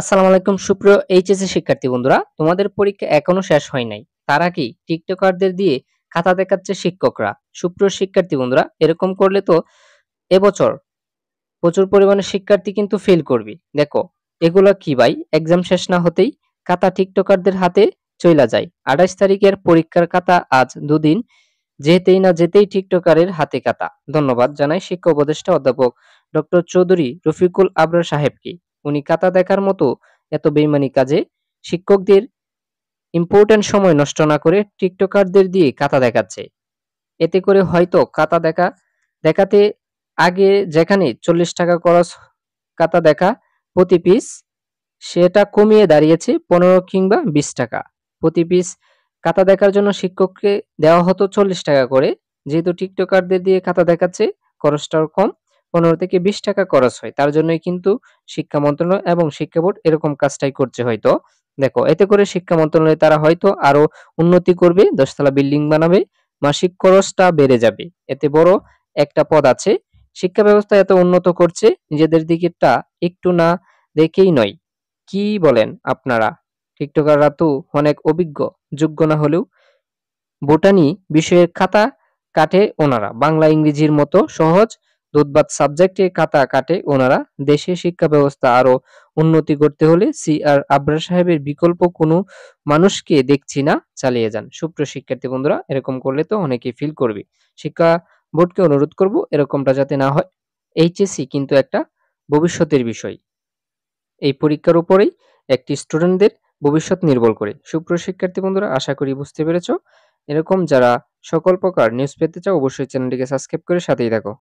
আসসালামু আলাইকুম সুপ্রিয় এইচএসসি শিক্ষার্থী বন্ধুরা, তোমাদের পরীক্ষা এখনো শেষ হয় নাই। তারা কি টিকটকারদের দিয়ে খাতা দেখাচ্ছে শিক্ষকরা? সুপ্রিয় শিক্ষার্থী বন্ধুরা, এরকম করলে তো এবছর প্রচুর পরিমাণে শিক্ষার্থী কিন্তু ফেল করবে। দেখো, এগুলা কি ভাই? এক্সাম শেষ না হতেই খাতা টিকটকারদের হাতে চইলা যায়। 28 তারিখের পরীক্ষার খাতা আজ দুদিন যেতেই না যেতেই টিকটকারের হাতে খাতা। ধন্যবাদ জানাই শিক্ষা উপদেষ্টা অধ্যাপক ডক্টর চৌধুরী রফিকুল আবরার সাহেবকে। উনি খাতা দেখার মতো এত বেইমানি কাজে শিক্ষকদের ইম্পর্টেন্ট সময় নষ্ট না করে টিকটকারদের দিয়ে খাতা দেখাচ্ছে। এতে করে হয়তো খাতা দেখাতে আগে যেখানে 40 টাকা খরচ খাতা দেখা প্রতি পিস, সেটা কমিয়ে দাঁড়িয়েছে 15 কিংবা 20 টাকা প্রতি পিস। খাতা দেখার জন্য শিক্ষককে দেওয়া হতো 40 টাকা করে। যেহেতু টিকটকারদের দিয়ে খাতা দেখাচ্ছে, খরচটাও কম, 15 থেকে 20 টাকা খরচ হয়। তার জন্যই কিন্তু শিক্ষা মন্ত্রণালয় এবং শিক্ষা বোর্ড এরকম কাজটাই করছে হয়তো। দেখো, এতে করে শিক্ষা মন্ত্রণালয় তারা হয়তো আরো উন্নতি করবে, 10 তলা বিল্ডিং বানাবে, মাসিক খরচটা বেড়ে যাবে। এতে বড় একটা পদ আছে। শিক্ষা ব্যবস্থা এত উন্নত করছে, নিজেদের দিকেরটা একটু না দেখেই নয়। কি বলেন আপনারা? টিকটকাররা তো অনেক অভিজ্ঞ, যোগ্য না হলেও বোটানি বিষয়ের খাতা কাটে ওনারা, বাংলা ইংরেজির মতো সহজ দুধবাত সাবজেক্টে খাতা কাটে ওনারা। দেশে শিক্ষা ব্যবস্থা আরো উন্নতি করতে হলে আর আবরার সাহেবের বিকল্প কোনো মানুষকে দেখছি না, চালিয়ে যান। সুপ্রিয় শিক্ষার্থী বন্ধুরা, এরকম করলে তো অনেকেই ফিল করবে। শিক্ষা বোর্ডকে অনুরোধ করব এরকমটা যাতে না হয়। এইচএসসি কিন্তু একটা ভবিষ্যতের বিষয়। এই পরীক্ষার উপরেই একটি স্টুডেন্টদের ভবিষ্যৎ নির্ভর করে। সুপ্রিয় শিক্ষার্থী বন্ধুরা, আশা করি বুঝতে পেরেছো। এরকম যারা সকল প্রকার নিউজ পেতে চাও অবশ্যই চ্যানেলটিকে সাবস্ক্রাইব করে সাথেই থাকো।